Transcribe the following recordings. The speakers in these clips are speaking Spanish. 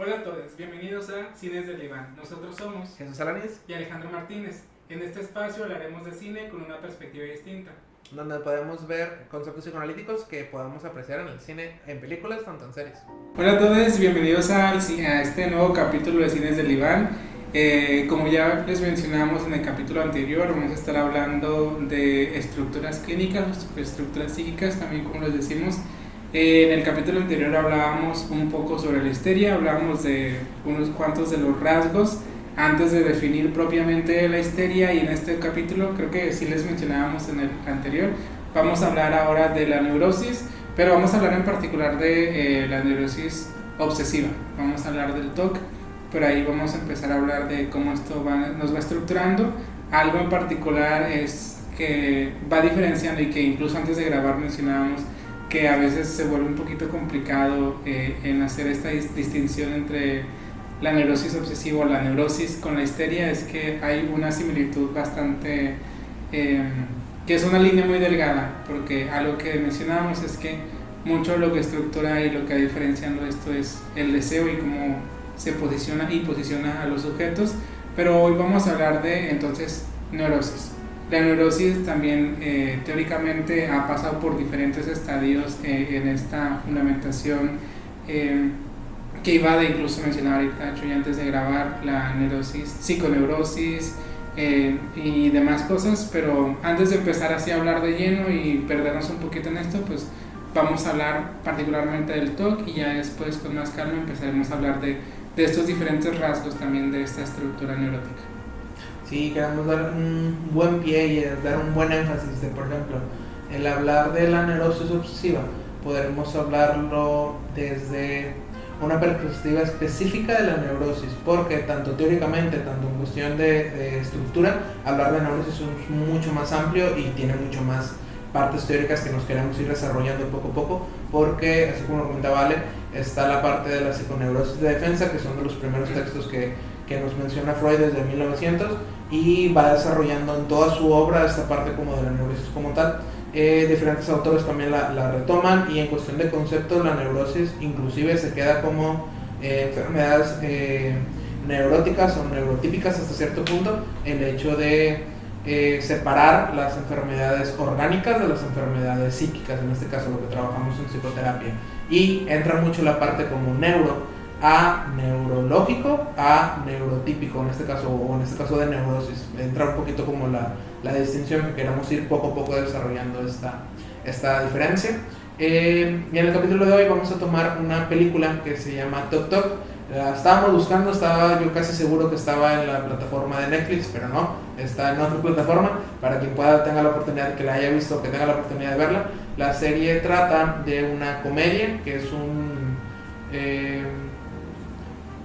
Hola a todos, bienvenidos a Cines del Iván. Nosotros somos Jesús Alanis, y Alejandro Martínez. En este espacio hablaremos de cine con una perspectiva distinta. donde podemos ver conceptos psicoanalíticos que podamos apreciar en el cine, en películas, tanto en series. Hola a todos, bienvenidos a este nuevo capítulo de Cines del Iván. Como ya les mencionamos en el capítulo anterior, vamos a estar hablando de estructuras clínicas, estructuras psíquicas, también como les decimos. En el capítulo anterior hablábamos un poco sobre la histeria, hablábamos de unos cuantos de los rasgos antes de definir propiamente la histeria, y en este capítulo, creo que sí les mencionábamos en el anterior, vamos a hablar ahora de la neurosis, pero vamos a hablar en particular de la neurosis obsesiva. Vamos a hablar del TOC, pero ahí vamos a empezar a hablar de cómo esto nos va estructurando. Algo en particular es que va diferenciando, y que incluso antes de grabar mencionábamos que a veces se vuelve un poquito complicado en hacer esta distinción entre la neurosis obsesiva o la neurosis con la histeria. Es que hay una similitud bastante, que es una línea muy delgada, porque algo que mencionábamos es que mucho de lo que estructura y lo que va diferenciando esto es el deseo y cómo se posiciona y posiciona a los sujetos. Pero hoy vamos a hablar de entonces neurosis. La neurosis también teóricamente ha pasado por diferentes estadios en esta fundamentación que iba de, incluso mencionar ahorita ya antes de grabar, la neurosis, psiconeurosis y demás cosas. Pero antes de empezar así a hablar de lleno y perdernos un poquito en esto, pues vamos a hablar particularmente del TOC, y ya después con más calma empezaremos a hablar de estos diferentes rasgos también de esta estructura neurótica. Sí, queremos dar un buen pie y dar un buen énfasis de, por ejemplo, el hablar de la neurosis obsesiva. Podremos hablarlo desde una perspectiva específica de la neurosis, porque tanto teóricamente, tanto en cuestión de estructura, hablar de neurosis es mucho más amplio y tiene mucho más partes teóricas que nos queremos ir desarrollando poco a poco, porque, así como lo comentaba Ale, está la parte de la psiconeurosis de defensa, que son de los primeros textos que nos menciona Freud desde 1900, y va desarrollando en toda su obra esta parte como de la neurosis como tal. Diferentes autores también la retoman, y en cuestión de conceptos la neurosis inclusive se queda como enfermedades neuróticas o neurotípicas hasta cierto punto, el hecho de separar las enfermedades orgánicas de las enfermedades psíquicas, en este caso lo que trabajamos en psicoterapia, y entra mucho la parte como neuro a neurológico a neurotípico, en este caso de neurosis. Entra un poquito como la distinción que queremos ir poco a poco desarrollando esta diferencia. Y en el capítulo de hoy vamos a tomar una película que se llama Tok Tok. La estábamos buscando, estaba yo casi seguro que estaba en la plataforma de Netflix, pero no, está en otra plataforma. Para quien tenga la oportunidad, que la haya visto, que tenga la oportunidad de verla. La serie trata de una comedia, que es un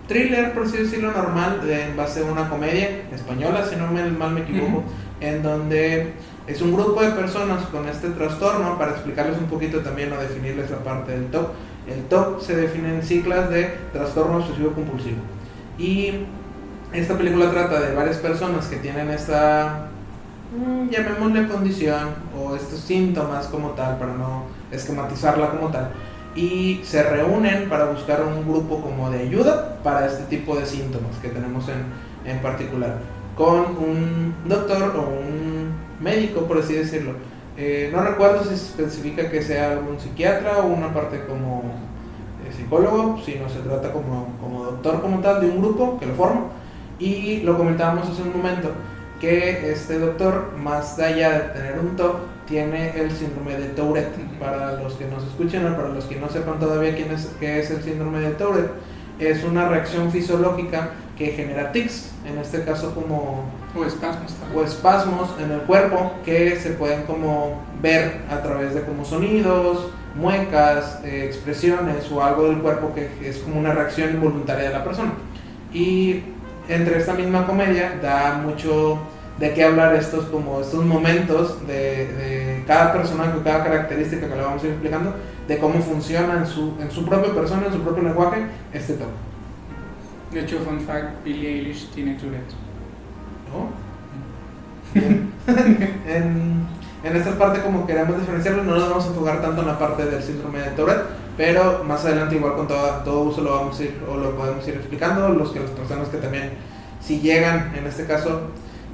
thriller, por así decirlo, normal, en base a una comedia española, si no mal me equivoco, en donde es un grupo de personas con este trastorno. Para explicarles un poquito también o definirles la parte del TOC. El TOC se define en siglas de trastorno obsesivo compulsivo, y esta película trata de varias personas que tienen esta, llamémosle condición, o estos síntomas como tal, para no esquematizarla como tal, y se reúnen para buscar un grupo como de ayuda para este tipo de síntomas que tenemos en particular, con un doctor o un médico, por así decirlo. No recuerdo si se especifica que sea algún psiquiatra o una parte como psicólogo, sino se trata como doctor como tal de un grupo que lo forma. Y lo comentábamos hace un momento, que este doctor, más allá de tener un TOC, tiene el síndrome de Tourette. Para los que nos escuchen o para los que no sepan todavía qué es el síndrome de Tourette, es una reacción fisiológica que genera tics, en este caso o espasmos en el cuerpo, que se pueden como ver a través de como sonidos, muecas, expresiones o algo del cuerpo que es como una reacción involuntaria de la persona. Y entre esta misma comedia da mucho de qué hablar estos momentos de cada personaje, cada característica que le vamos a ir explicando, de cómo funciona en su propia persona, en su propio lenguaje, este TOC. De hecho, fun fact, Billie Eilish tiene Tourette. ¿No? Bien. en esta parte como queremos diferenciarlo, no nos vamos a enfocar tanto en la parte del síndrome de Tourette, pero más adelante igual con todo uso lo vamos a ir, o lo podemos ir explicando, las personas que también, si llegan, en este caso,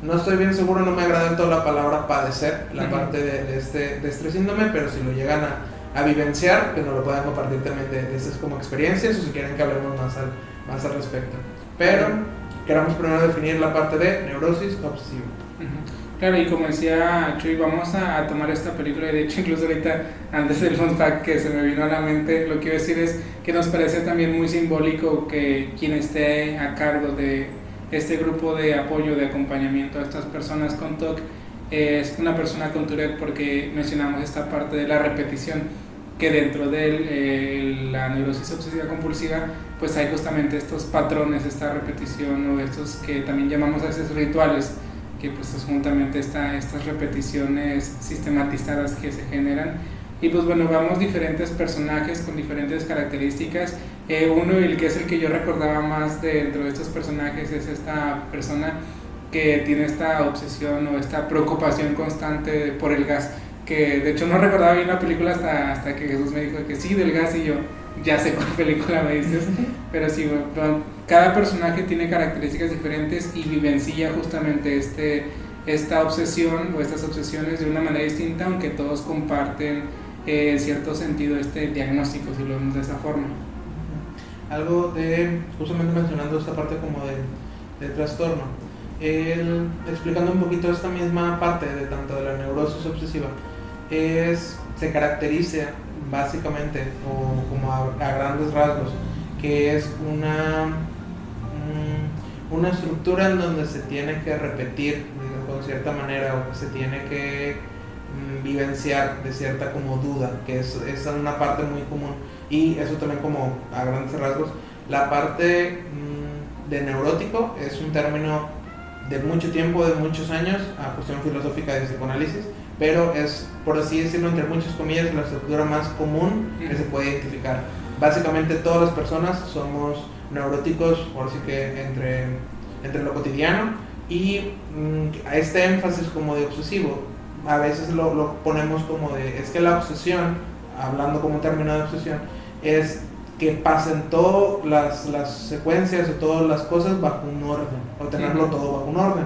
no estoy bien seguro, no me agrada toda la palabra padecer, la parte de este síndrome, pero si lo llegan a vivenciar, que nos lo puedan compartir también de estas como experiencias, o si quieren que hablemos más al respecto. Pero queramos primero definir la parte de neurosis obsesiva. Claro, y como decía Chuy, vamos a tomar esta película, y de hecho incluso ahorita, antes del fun fact que se me vino a la mente, lo que iba a decir es que nos parece también muy simbólico que quien esté a cargo de este grupo de apoyo, de acompañamiento a estas personas con TOC, es una persona con Tourette, porque mencionamos esta parte de la repetición, que dentro de la neurosis obsesiva compulsiva, pues hay justamente estos patrones, esta repetición, o estos que también llamamos a veces rituales, que pues es juntamente estas repeticiones sistematizadas que se generan. Y pues bueno, vamos diferentes personajes con diferentes características. Uno, el que es el que yo recordaba más dentro de estos personajes, es esta persona que tiene esta obsesión o esta preocupación constante por el gas, que de hecho no recordaba bien la película hasta que Jesús me dijo que sí, del gas, y yo ya sé cuál película me dices, pero sí, bueno, cada personaje tiene características diferentes y vivencia justamente esta obsesión o estas obsesiones de una manera distinta, aunque todos comparten en cierto sentido este diagnóstico, si lo vemos de esa forma. Algo justamente mencionando esta parte como de trastorno, explicando un poquito esta misma parte de tanto de la neurosis obsesiva, se caracteriza básicamente, o como a grandes rasgos, que es una estructura en donde se tiene que repetir de cierta manera, o que se tiene que vivenciar de cierta como duda, que es una parte muy común. Y eso también, como a grandes rasgos, la parte de neurótico es un término de mucho tiempo, de muchos años, a cuestión filosófica de psicoanálisis, pero es, por así decirlo, entre muchas comillas, la estructura más común que se puede identificar. Básicamente todas las personas somos neuróticos, por así que entre lo cotidiano, y a este énfasis como de obsesivo, a veces lo ponemos como es que la obsesión, hablando como un término de obsesión, es que pasen todas las secuencias o todas las cosas bajo un orden, o tenerlo todo bajo un orden.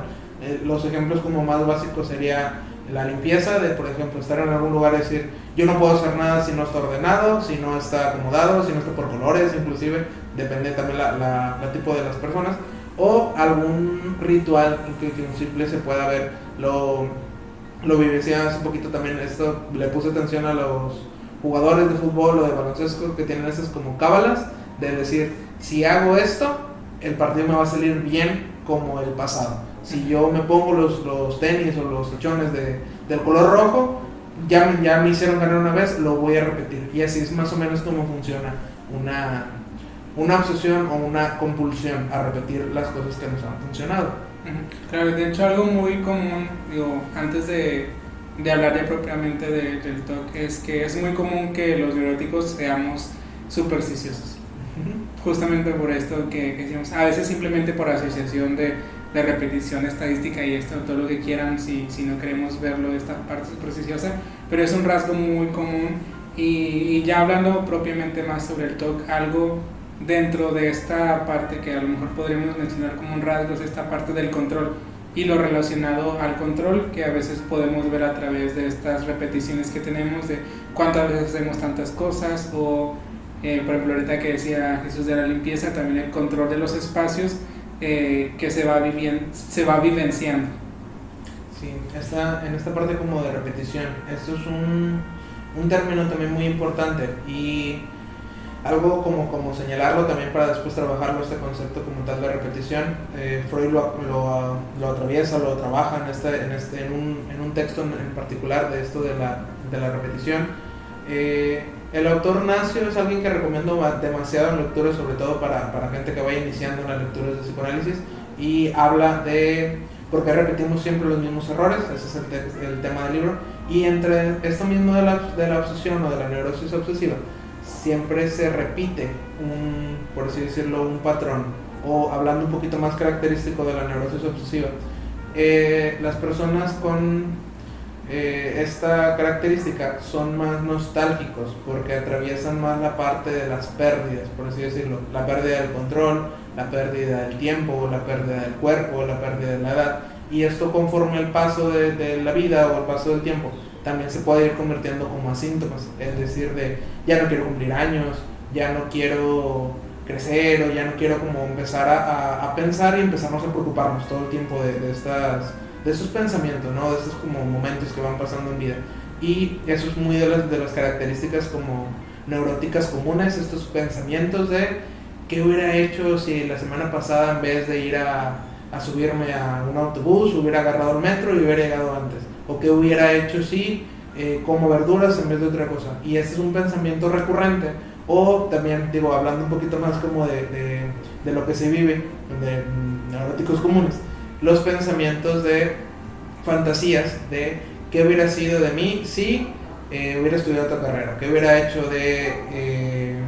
Los ejemplos como más básicos sería la limpieza, de por ejemplo estar en algún lugar y decir, yo no puedo hacer nada si no está ordenado, si no está acomodado, si no está por colores, inclusive depende también la tipo de las personas, o algún ritual que un simple se pueda ver. Lo vivencié hace un poquito también, esto le puse atención a los jugadores de fútbol o de baloncesto que tienen esas como cábalas de decir, si hago esto, el partido me va a salir bien como el pasado. Si yo me pongo los tenis o los tachones del color rojo, ya me hicieron ganar una vez, lo voy a repetir. Y así es más o menos como funciona una obsesión o una compulsión a repetir las cosas que nos han funcionado. Claro, de hecho algo muy común, antes de hablar ya propiamente del TOC, es que es muy común que los neuróticos seamos supersticiosos. Justamente por esto que decimos, a veces simplemente por asociación de repetición estadística y esto, todo lo que quieran, si no queremos verlo de esta parte supersticiosa, pero es un rasgo muy común. Y ya hablando propiamente más sobre el TOC, algo dentro de esta parte que a lo mejor podríamos mencionar como un rasgo es esta parte del control y lo relacionado al control, que a veces podemos ver a través de estas repeticiones que tenemos de cuántas veces hacemos tantas cosas, o por ejemplo ahorita que decía Jesús de la limpieza, también el control de los espacios que se va vivenciando. Sí, en esta parte como de repetición, esto es un término también muy importante, y algo como señalarlo también para después trabajarlo, este concepto como tal de repetición. Freud lo atraviesa, lo trabaja en un texto en particular de esto de la repetición. El autor Nacio es alguien que recomiendo demasiado en lecturas, sobre todo para gente que vaya iniciando en las lecturas de psicoanálisis, y habla de por qué repetimos siempre los mismos errores. Ese es el tema del libro, y entre esto mismo de la obsesión o de la neurosis obsesiva siempre se repite por así decirlo, un patrón, o hablando un poquito más característico de la neurosis obsesiva, las personas con esta característica son más nostálgicos porque atraviesan más la parte de las pérdidas, por así decirlo, la pérdida del control, la pérdida del tiempo, la pérdida del cuerpo, la pérdida de la edad, y esto conforme el paso de la vida o el paso del tiempo también se puede ir convirtiendo como a síntomas, es decir, de ya no quiero cumplir años, ya no quiero crecer o ya no quiero como empezar a pensar y empezarnos a preocuparnos todo el tiempo de esos pensamientos, ¿no? De esos como momentos que van pasando en vida. Y eso es muy de las características como neuróticas comunes, estos pensamientos de qué hubiera hecho si la semana pasada en vez de ir a subirme a un autobús hubiera agarrado el metro y hubiera llegado antes, o qué hubiera hecho si como verduras en vez de otra cosa. Y ese es un pensamiento recurrente. O también, digo, hablando un poquito más como de lo que se vive, de neuróticos comunes, los pensamientos de fantasías, de qué hubiera sido de mí si hubiera estudiado otra carrera, qué hubiera hecho de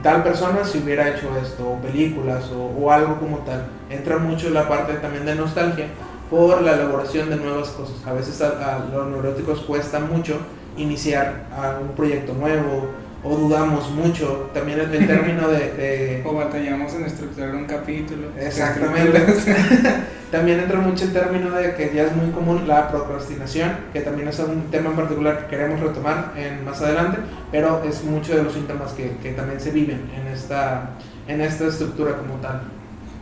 tal persona si hubiera hecho esto, o películas, o algo como tal. Entra mucho la parte también de nostalgia por la elaboración de nuevas cosas. A veces a los neuróticos cuesta mucho iniciar un proyecto nuevo, o dudamos mucho, también el término de o batallamos en estructurar un capítulo. Exactamente. También entra mucho el término de que ya es muy común la procrastinación, que también es un tema en particular que queremos retomar más adelante, pero es mucho de los síntomas que también se viven en esta estructura como tal.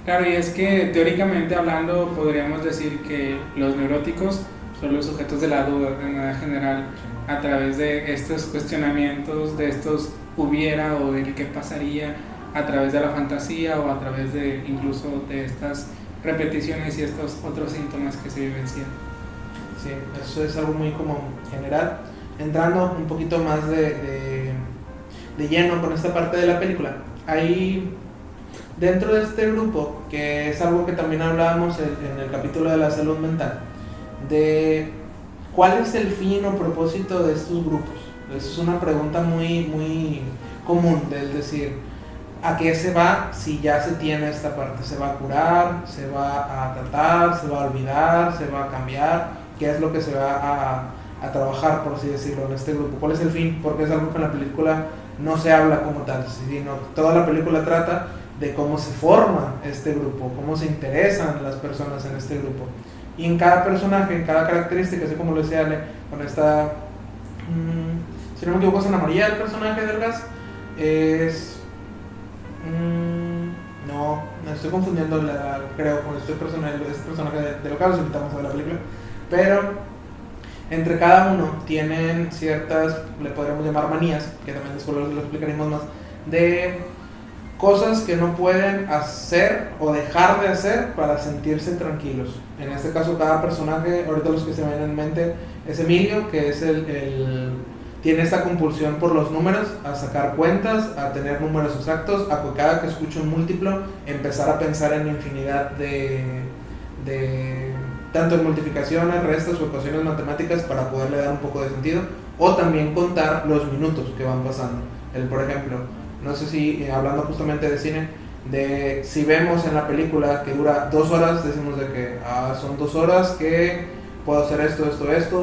Claro, y es que teóricamente hablando podríamos decir que los neuróticos son los sujetos de la duda de manera general, a través de estos cuestionamientos, de estos hubiera o del qué pasaría, a través de la fantasía o a través de incluso de estas repeticiones y estos otros síntomas que se vivencian. Sí, eso es algo muy como general. Entrando un poquito más de lleno con esta parte de la película, hay dentro de este grupo, que es algo que también hablábamos en el capítulo de la salud mental, de cuál es el fin o propósito de estos grupos. Esa es una pregunta muy, muy común, es decir, ¿a qué se va si ya se tiene esta parte? ¿Se va a curar? ¿Se va a tratar? ¿Se va a olvidar? ¿Se va a cambiar? ¿Qué es lo que se va a trabajar, por así decirlo, en este grupo? ¿Cuál es el fin? Porque es algo que en la película no se habla como tal, sino toda la película trata de cómo se forma este grupo, cómo se interesan las personas en este grupo. Y en cada personaje, en cada característica, así como lo decía Ale, con esta, si no me equivoco, es Ana María el personaje del gas, no, me estoy confundiendo, creo, con este personaje del gas, los invitamos a ver la película, pero entre cada uno tienen ciertas, le podríamos llamar manías, que también después lo explicaremos más, de cosas que no pueden hacer o dejar de hacer para sentirse tranquilos. En este caso, cada personaje, ahorita los que se me vienen en mente, es Emilio, que es tiene esta compulsión por los números, a sacar cuentas, a tener números exactos, a que cada que escuche un múltiplo, empezar a pensar en infinidad de tanto en multiplicaciones, restas o ecuaciones matemáticas para poderle dar un poco de sentido, o también contar los minutos que van pasando. Por ejemplo, no sé si hablando justamente de cine, de si vemos en la película que dura 2 horas, decimos de que son 2 horas que puedo hacer esto,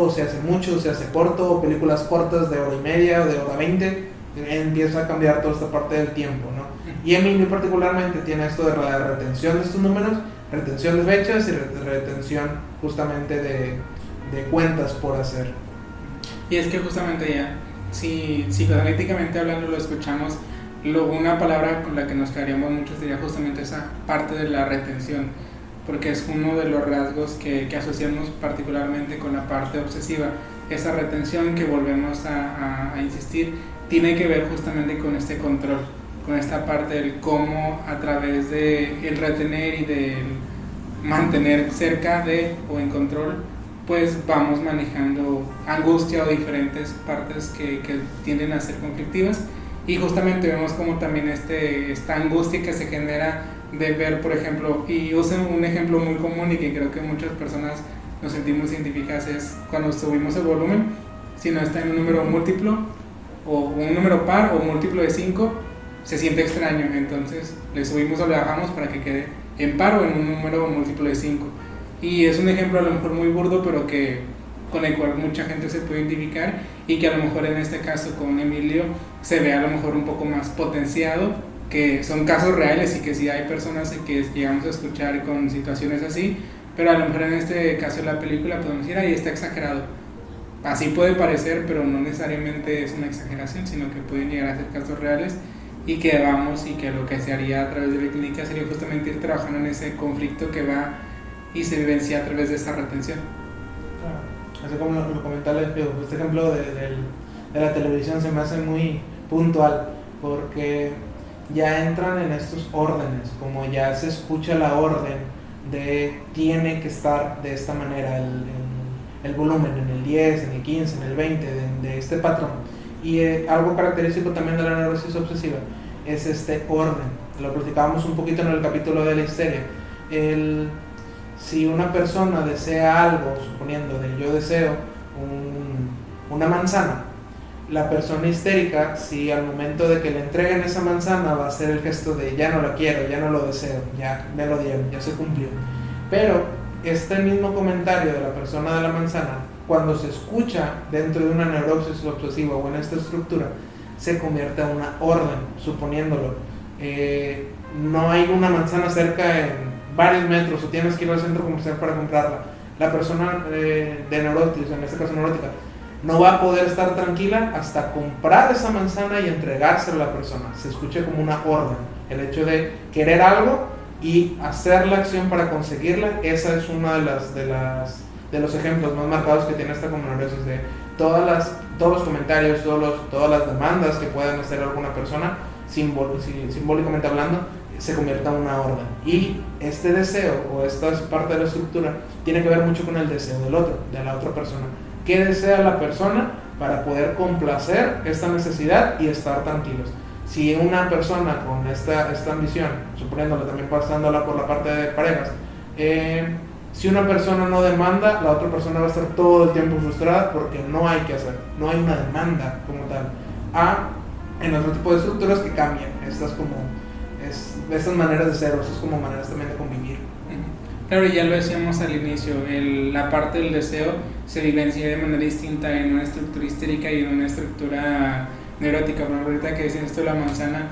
o se hace mucho, o se hace corto, o películas cortas de hora y media o de hora 20, empieza a cambiar toda esta parte del tiempo, ¿no? Y Emilio particularmente tiene esto de la retención de estos números, retención de fechas y retención justamente de cuentas por hacer. Y es que justamente ya, si psicoanalíticamente hablando lo escuchamos, una palabra con la que nos quedaríamos mucho sería justamente esa parte de la retención, porque es uno de los rasgos que asociamos particularmente con la parte obsesiva. Esa retención que volvemos a insistir tiene que ver justamente con este control, con esta parte del cómo a través de el retener y de mantener cerca de o en control, pues vamos manejando angustia o diferentes partes que tienden a ser conflictivas. Y justamente vemos como también esta angustia que se genera de ver, por ejemplo, y uso un ejemplo muy común y que creo que muchas personas nos sentimos identificadas, es cuando subimos el volumen, si no está en un número múltiplo o un número par o múltiplo de 5, se siente extraño, entonces le subimos o le bajamos para que quede en par o en un número múltiplo de 5. Y es un ejemplo a lo mejor muy burdo, pero que con el cual mucha gente se puede identificar y que a lo mejor en este caso con Emilio se ve a lo mejor un poco más potenciado, que son casos reales y que sí hay personas que llegamos a escuchar con situaciones así, pero a lo mejor en este caso de la película podemos decir, ahí está exagerado. Así puede parecer, pero no necesariamente es una exageración, sino que pueden llegar a ser casos reales y que vamos y que lo que se haría a través de la clínica sería justamente ir trabajando en ese conflicto que va y se vivencia a través de esa retención. Claro. Así como lo comentaba, este ejemplo de la televisión se me hace muy puntual porque ya entran en estos órdenes, como ya se escucha la orden de tiene que estar de esta manera el volumen, en el 10, en el 15, en el 20, de este patrón. Y algo característico también de la neurosis obsesiva es este orden. Lo platicábamos un poquito en el capítulo de la histeria. Si una persona desea algo, suponiendo de yo deseo una manzana, la persona histérica, si al momento de que le entreguen esa manzana va a hacer el gesto de ya no la quiero, ya no lo deseo, ya me lo dieron, ya se cumplió. Pero este mismo comentario de la persona de la manzana, cuando se escucha dentro de una neurosis obsesiva o en esta estructura, se convierte en una orden, suponiéndolo. No hay una manzana cerca en varios metros o tienes que ir al centro comercial para comprarla. La persona de neurosis, en este caso neurótica, no va a poder estar tranquila hasta comprar esa manzana y entregársela a la persona. Se escucha como una orden. El hecho de querer algo y hacer la acción para conseguirla, esa es una de los ejemplos más marcados que tiene esta neurosis, de todos los comentarios, todas las demandas que pueden hacer alguna persona, simbólicamente hablando, se convierta en una orden. Y este deseo, o esta parte de la estructura, tiene que ver mucho con el deseo del otro, de la otra persona. ¿Qué desea la persona para poder complacer esta necesidad y estar tranquilos? Si una persona con esta ambición, suponiéndolo también pasándola por la parte de parejas, si una persona no demanda, la otra persona va a estar todo el tiempo frustrada porque no hay que hacer, no hay una demanda como tal. En otro tipo de estructuras que cambian, estas maneras de ser, estas como maneras también de convivir. Claro, ya lo decíamos al inicio, la parte del deseo se vivencia de manera distinta en una estructura histérica y en una estructura neurótica. Por ejemplo, ahorita que decías esto de la manzana,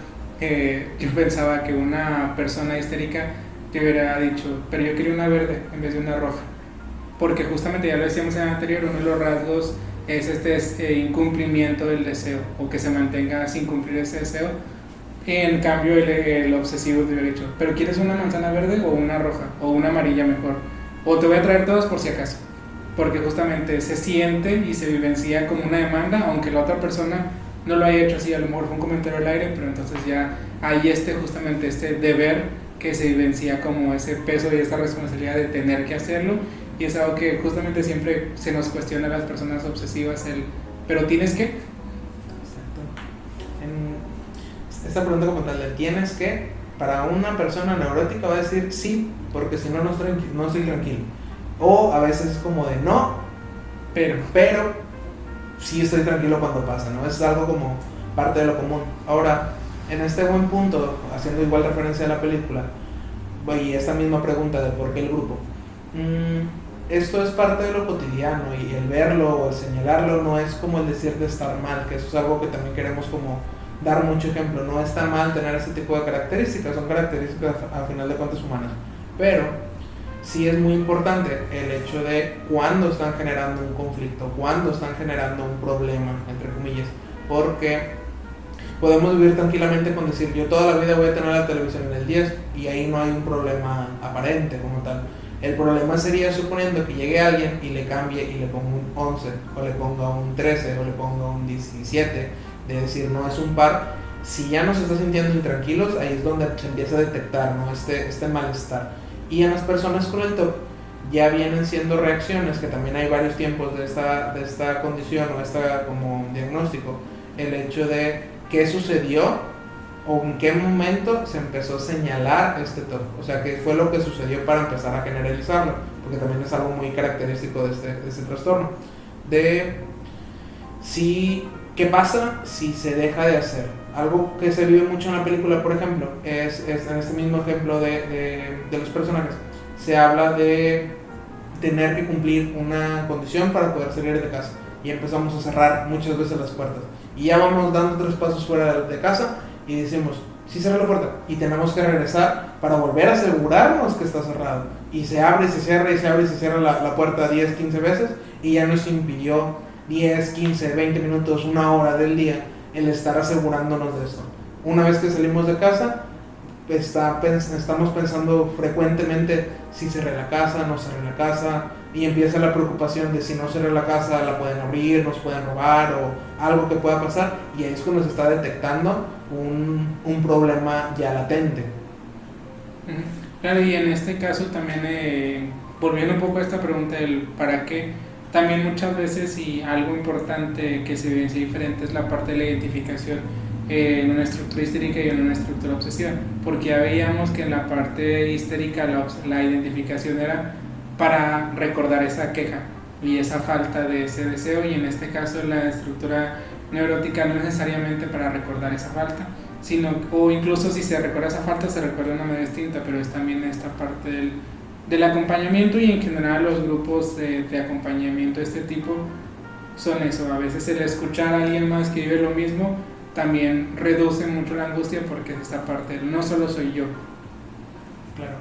yo pensaba que una persona histérica te hubiera dicho, pero yo quería una verde en vez de una roja, porque justamente ya lo decíamos en el anterior, uno de los rasgos es este incumplimiento del deseo, o que se mantenga sin cumplir ese deseo. En cambio el obsesivo te hubiera dicho, pero ¿quieres una manzana verde o una roja o una amarilla mejor? O te voy a traer todas por si acaso, porque justamente se siente y se vivencia como una demanda, aunque la otra persona no lo haya hecho así, a lo mejor fue un comentario al aire, pero entonces ya hay justamente este deber que se vivencia como ese peso y esta responsabilidad de tener que hacerlo, y es algo que justamente siempre se nos cuestiona a las personas obsesivas, ¿pero tienes que? Esta pregunta como tal de ¿tienes que? Para una persona neurótica va a decir sí, porque si no, no estoy tranquilo. O a veces es como de no, pero sí estoy tranquilo cuando pasa, ¿no? Es algo como parte de lo común. Ahora, en este buen punto, haciendo igual referencia a la película, y esta misma pregunta de por qué el grupo, esto es parte de lo cotidiano, y el verlo o el señalarlo no es como el decir de estar mal, que eso es algo que también queremos como dar mucho ejemplo. No está mal tener ese tipo de características, son características a final de cuentas humanas, pero sí es muy importante el hecho de cuándo están generando un conflicto, cuándo están generando un problema, entre comillas, porque podemos vivir tranquilamente con decir yo toda la vida voy a tener la televisión en el 10 y ahí no hay un problema aparente como tal. El problema sería suponiendo que llegue alguien y le cambie y le ponga un 11 o le ponga un 13 o le ponga un 17, de decir no es un par. Si ya nos está sintiendo intranquilos, ahí es donde se empieza a detectar, ¿no? este malestar. Y en las personas con el TOC ya vienen siendo reacciones, que también hay varios tiempos de esta condición o esta como diagnóstico, el hecho de qué sucedió o en qué momento se empezó a señalar este TOC, o sea, qué fue lo que sucedió para empezar a generalizarlo, porque también es algo muy característico de este trastorno. ¿Qué pasa si se deja de hacer? Algo que se vive mucho en la película, por ejemplo, es en este mismo ejemplo de los personajes. Se habla de tener que cumplir una condición para poder salir de casa. Y empezamos a cerrar muchas veces las puertas. Y ya vamos dando 3 pasos fuera de casa y decimos, sí cerré la puerta. Y tenemos que regresar para volver a asegurarnos que está cerrado. Y se abre, se cierra y se abre y se cierra la puerta 10, 15 veces. Y ya nos impidió 10, 15, 20 minutos, 1 hora del día el estar asegurándonos de esto. Una vez que salimos de casa, estamos pensando frecuentemente si cerré la casa, no cerré la casa, y empieza la preocupación de si no cerré la casa, la pueden abrir, nos pueden robar o algo que pueda pasar, y ahí es cuando se está detectando un problema ya latente. Claro, y en este caso también, volviendo un poco a esta pregunta del para qué, también muchas veces, y algo importante que se evidencia diferente es la parte de la identificación en una estructura histérica y en una estructura obsesiva, porque ya veíamos que en la parte histérica la identificación era para recordar esa queja y esa falta de ese deseo, y en este caso la estructura neurótica no necesariamente para recordar esa falta, sino, o incluso si se recuerda esa falta se recuerda de una manera distinta, pero es también esta parte del acompañamiento, y en general los grupos de acompañamiento de este tipo son eso. A veces el escuchar a alguien más que vive lo mismo también reduce mucho la angustia, porque es esta parte del no solo soy yo. Claro,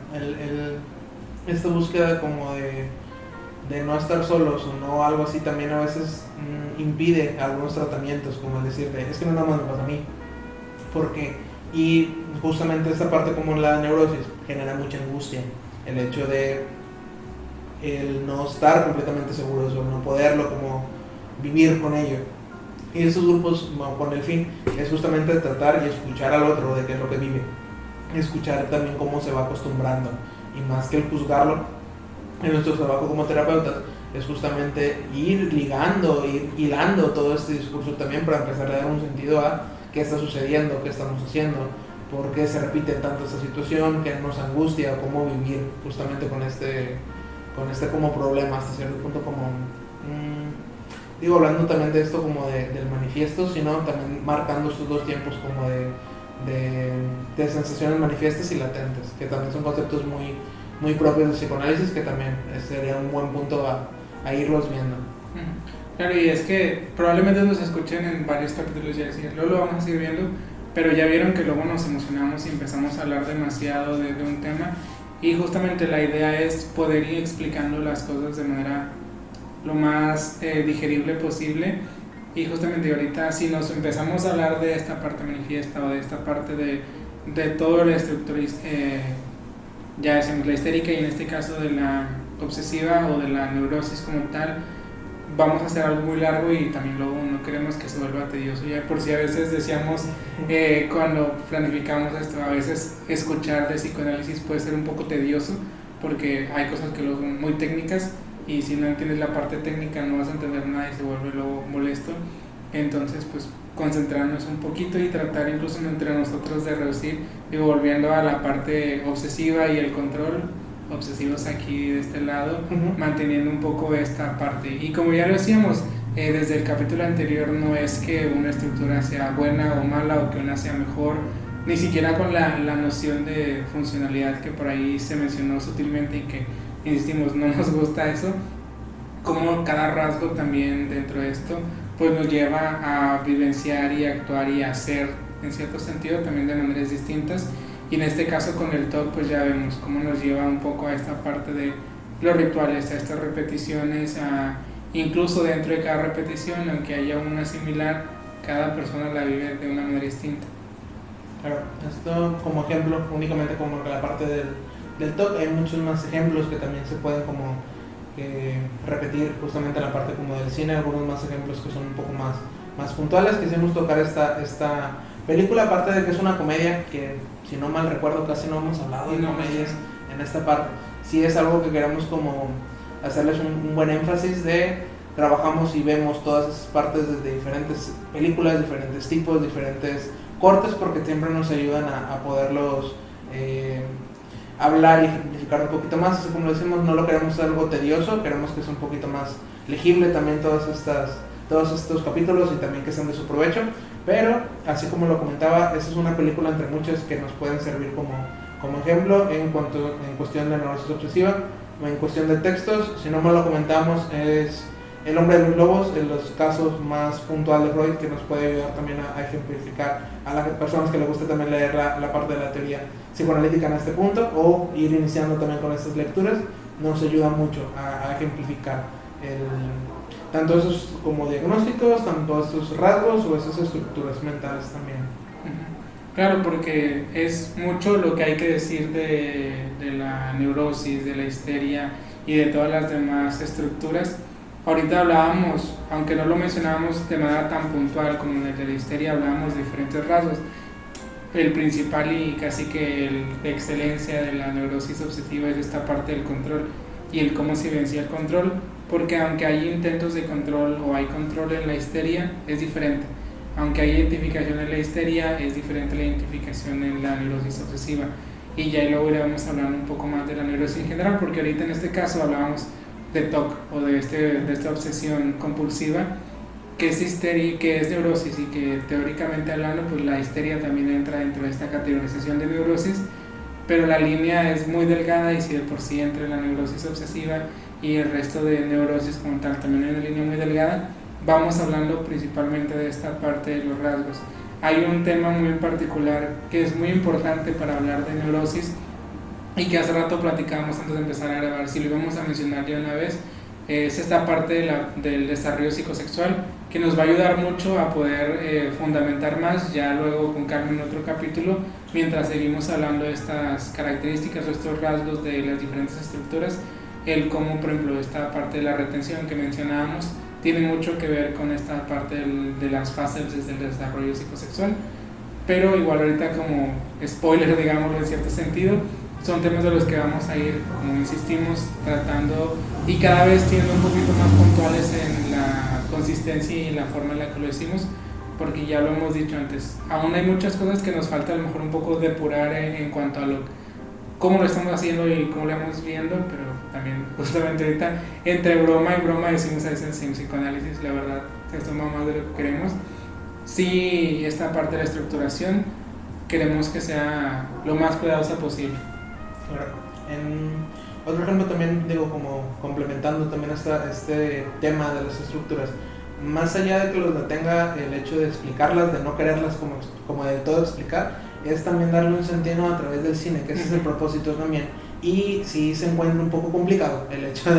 esta búsqueda como de no estar solos o no, algo así, también a veces impide algunos tratamientos, como el decirte, es que no nada más me pasa a mí. Porque, y justamente esta parte como la neurosis genera mucha angustia, el hecho de el no estar completamente seguros o no poderlo como vivir con ello. Y estos grupos, con el fin, es justamente tratar y escuchar al otro de qué es lo que vive, escuchar también cómo se va acostumbrando, y más que el juzgarlo, en nuestro trabajo como terapeutas es justamente ir ligando, ir hilando todo este discurso también para empezar a dar un sentido a qué está sucediendo, qué estamos haciendo, por qué se repite tanto esta situación, qué nos angustia, cómo vivir justamente con este como problema hasta cierto punto, como digo, hablando también de esto como del manifiesto, sino también marcando estos 2 tiempos como de sensaciones manifiestas y latentes, que también son conceptos muy, muy propios del psicoanálisis, que también sería un buen punto a irlos viendo. Claro, y es que probablemente nos escuchen en varios capítulos ya decían, luego lo vamos a seguir viendo, pero ya vieron que luego nos emocionamos y empezamos a hablar demasiado de un tema, y justamente la idea es poder ir explicando las cosas de manera lo más digerible posible. Y justamente ahorita, si nos empezamos a hablar de esta parte manifiesta o de esta parte de toda la estructura, ya decimos la histérica, y en este caso de la obsesiva o de la neurosis como tal, vamos a hacer algo muy largo, y también luego no queremos que se vuelva tedioso. Ya por si a veces decíamos cuando planificamos esto, a veces escuchar de psicoanálisis puede ser un poco tedioso, porque hay cosas que luego son muy técnicas, y si no entiendes la parte técnica no vas a entender nada y se vuelve luego molesto. Entonces pues concentrarnos un poquito y tratar incluso entre nosotros de reducir, digo, volviendo a la parte obsesiva y el control, obsesivos aquí de este lado, manteniendo un poco esta parte. Y como ya lo decíamos desde el capítulo anterior, no es que una estructura sea buena o mala, o que una sea mejor, ni siquiera con la noción de funcionalidad que por ahí se mencionó sutilmente, y que insistimos, no nos gusta eso, como cada rasgo también dentro de esto pues nos lleva a vivenciar y actuar y hacer en cierto sentido también de maneras distintas. Y en este caso con el TOC pues ya vemos cómo nos lleva un poco a esta parte de los rituales, a estas repeticiones, incluso dentro de cada repetición, aunque haya una similar, cada persona la vive de una manera distinta. Claro, esto como ejemplo, únicamente como la parte del TOC, hay muchos más ejemplos que también se pueden como repetir justamente en la parte como del cine, algunos más ejemplos que son un poco más puntuales. Quisimos tocar esta película, aparte de que es una comedia, que si no mal recuerdo casi no hemos hablado de comedias en esta parte. Sí es algo que queremos como hacerles un buen énfasis de trabajamos y vemos todas esas partes desde diferentes películas, diferentes tipos, diferentes cortes, porque siempre nos ayudan a poderlos hablar y ejemplificar un poquito más. Así como lo decimos, no lo queremos hacer algo tedioso, queremos que sea un poquito más legible también todos estos capítulos, y también que sean de su provecho. Pero así como lo comentaba, esta es una película entre muchas que nos pueden servir como ejemplo en cuestión de neurosis obsesiva. en cuestión de textos, si no me lo comentamos, es El hombre de los lobos, en los casos más puntuales de Freud, que nos puede ayudar también a ejemplificar a las personas que les guste también leer la parte de la teoría psicoanalítica en este punto, o ir iniciando también con estas lecturas, nos ayuda mucho a ejemplificar tanto esos como diagnósticos, tanto esos rasgos o esas estructuras mentales también. Claro, porque es mucho lo que hay que decir de la neurosis, de la histeria y de todas las demás estructuras. Ahorita hablábamos, aunque no lo mencionábamos de manera tan puntual como en el de la histeria, hablábamos de diferentes rasgos. El principal y casi que el de excelencia de la neurosis obsesiva es esta parte del control y el cómo se vencía el control, porque aunque hay intentos de control o hay control en la histeria, es diferente. Aunque hay identificación en la histeria, es diferente la identificación en la neurosis obsesiva. Y ya luego iremos hablando un poco más de la neurosis en general, porque ahorita en este caso hablábamos de TOC o de esta obsesión compulsiva, que es histeria, que es neurosis, y que teóricamente hablando, pues la histeria también entra dentro de esta categorización de neurosis, pero la línea es muy delgada, y si de por sí entre la neurosis obsesiva y el resto de neurosis como tal también hay una línea muy delgada, vamos hablando principalmente de esta parte de los rasgos. Hay un tema muy en particular que es muy importante para hablar de neurosis y que hace rato platicábamos antes de empezar a grabar, si lo íbamos a mencionar ya una vez, es esta parte del desarrollo psicosexual, que nos va a ayudar mucho a poder fundamentar más, ya luego con Carmen en otro capítulo, mientras seguimos hablando de estas características o estos rasgos de las diferentes estructuras, el cómo, por ejemplo, esta parte de la retención que mencionábamos, tiene mucho que ver con esta parte de las fases del desarrollo psicosexual, pero igual ahorita como spoiler, digámoslo en cierto sentido, son temas de los que vamos a ir, como insistimos, tratando y cada vez siendo un poquito más puntuales en la consistencia y en la forma en la que lo decimos, porque ya lo hemos dicho antes, aún hay muchas cosas que nos falta a lo mejor un poco depurar en cuanto a cómo lo estamos haciendo y cómo lo estamos viendo, pero también justamente ahorita entre broma y broma decimos a veces en psicoanálisis, la verdad, esto es más de lo que queremos. Sí, esta parte de la estructuración queremos que sea lo más cuidadosa posible. Claro. En otro ejemplo también, digo, como complementando también este tema de las estructuras, más allá de que los detenga el hecho de explicarlas, de no quererlas como del todo explicar, es también darle un sentido a través del cine, que ese es el propósito también. Y sí se encuentra un poco complicado el hecho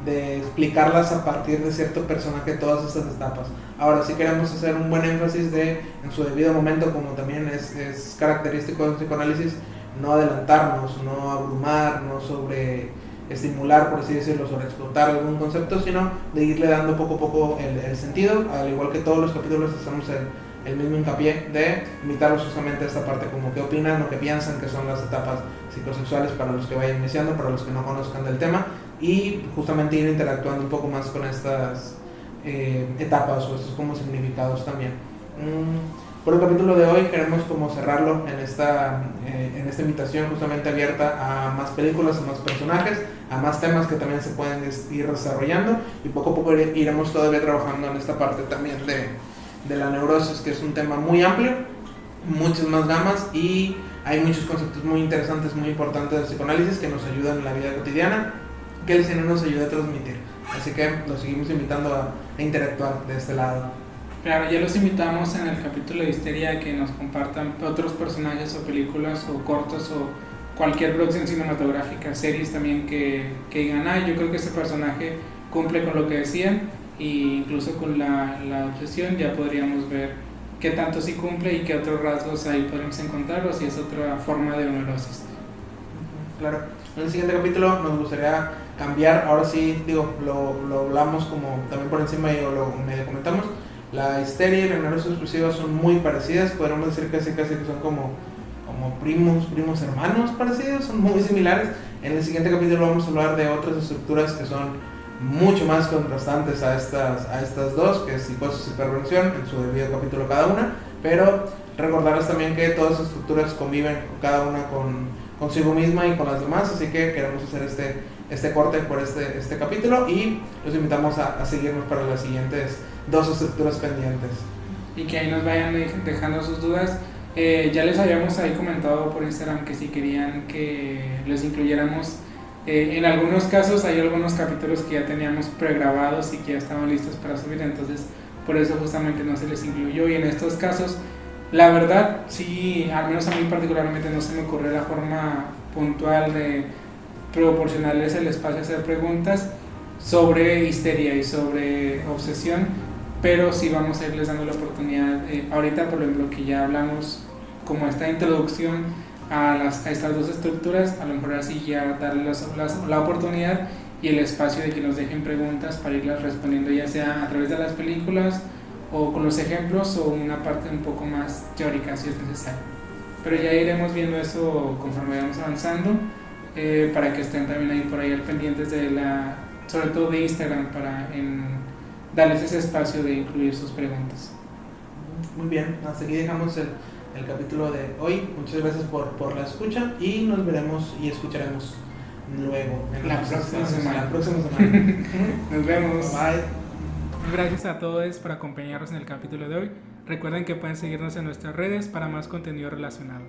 de explicarlas a partir de cierto personaje todas estas etapas. Ahora sí queremos hacer un buen énfasis en su debido momento, como también es característico del psicoanálisis, no adelantarnos, no abrumar, no sobreestimular, por así decirlo, sobreexplotar algún concepto, sino de irle dando poco a poco el sentido, al igual que todos los capítulos hacemos el mismo hincapié de invitarlos justamente a esta parte, como qué opinan o qué piensan que son las etapas psicosexuales para los que vayan iniciando, para los que no conozcan del tema, y justamente ir interactuando un poco más con estas etapas o estos como significados también. Por el capítulo de hoy queremos como cerrarlo en esta invitación justamente abierta a más películas, a más personajes, a más temas que también se pueden ir desarrollando, y poco a poco iremos todavía trabajando en esta parte también de la neurosis, que es un tema muy amplio, muchas más gamas, y hay muchos conceptos muy interesantes, muy importantes del psicoanálisis que nos ayudan en la vida cotidiana, que el cine nos ayuda a transmitir. Así que los seguimos invitando a interactuar de este lado. Claro, ya los invitamos en el capítulo de Histeria a que nos compartan otros personajes o películas o cortos o cualquier producción cinematográfica, series también que digan, yo creo que ese personaje cumple con lo que decían, e incluso con la obsesión ya podríamos ver qué tanto sí cumple y qué otros rasgos ahí podemos encontrar, o si es otra forma de neurosis. Claro, en el siguiente capítulo nos gustaría cambiar, ahora sí, digo, lo hablamos como también por encima y lo medio comentamos. La histeria y la neurosis obsesiva son muy parecidas, podríamos decir casi que son como primos hermanos parecidos, son muy similares. En el siguiente capítulo vamos a hablar de otras estructuras que son mucho más contrastantes a estas dos, que es psicosis y perversión, en su debido capítulo cada una, pero recordarles también que todas las estructuras conviven cada una consigo misma y con las demás, así que queremos hacer este corte por este capítulo, y los invitamos a seguirnos para las siguientes dos estructuras pendientes. Y que ahí nos vayan dejando sus dudas. Ya les habíamos ahí comentado por Instagram que si querían que les incluyéramos En algunos casos hay algunos capítulos que ya teníamos pregrabados y que ya estaban listos para subir, entonces por eso justamente no se les incluyó. Y en estos casos, la verdad, sí, al menos a mí particularmente no se me ocurrió la forma puntual de proporcionarles el espacio a hacer preguntas sobre histeria y sobre obsesión, pero sí vamos a irles dando la oportunidad. Ahorita, por ejemplo, que ya hablamos como esta introducción a estas dos estructuras, a lo mejor así ya darle la oportunidad y el espacio de que nos dejen preguntas para irlas respondiendo, ya sea a través de las películas o con los ejemplos o una parte un poco más teórica si es necesario. Pero ya iremos viendo eso conforme vayamos avanzando, para que estén también ahí por ahí al pendientes de sobre todo de Instagram, para darles ese espacio de incluir sus preguntas. Muy bien, hasta aquí dejamos el capítulo de hoy. Muchas gracias por la escucha y nos veremos y escucharemos luego en la próxima semana. Nos vemos. Bye. Gracias a todos por acompañarnos en el capítulo de hoy. Recuerden que pueden seguirnos en nuestras redes para más contenido relacionado.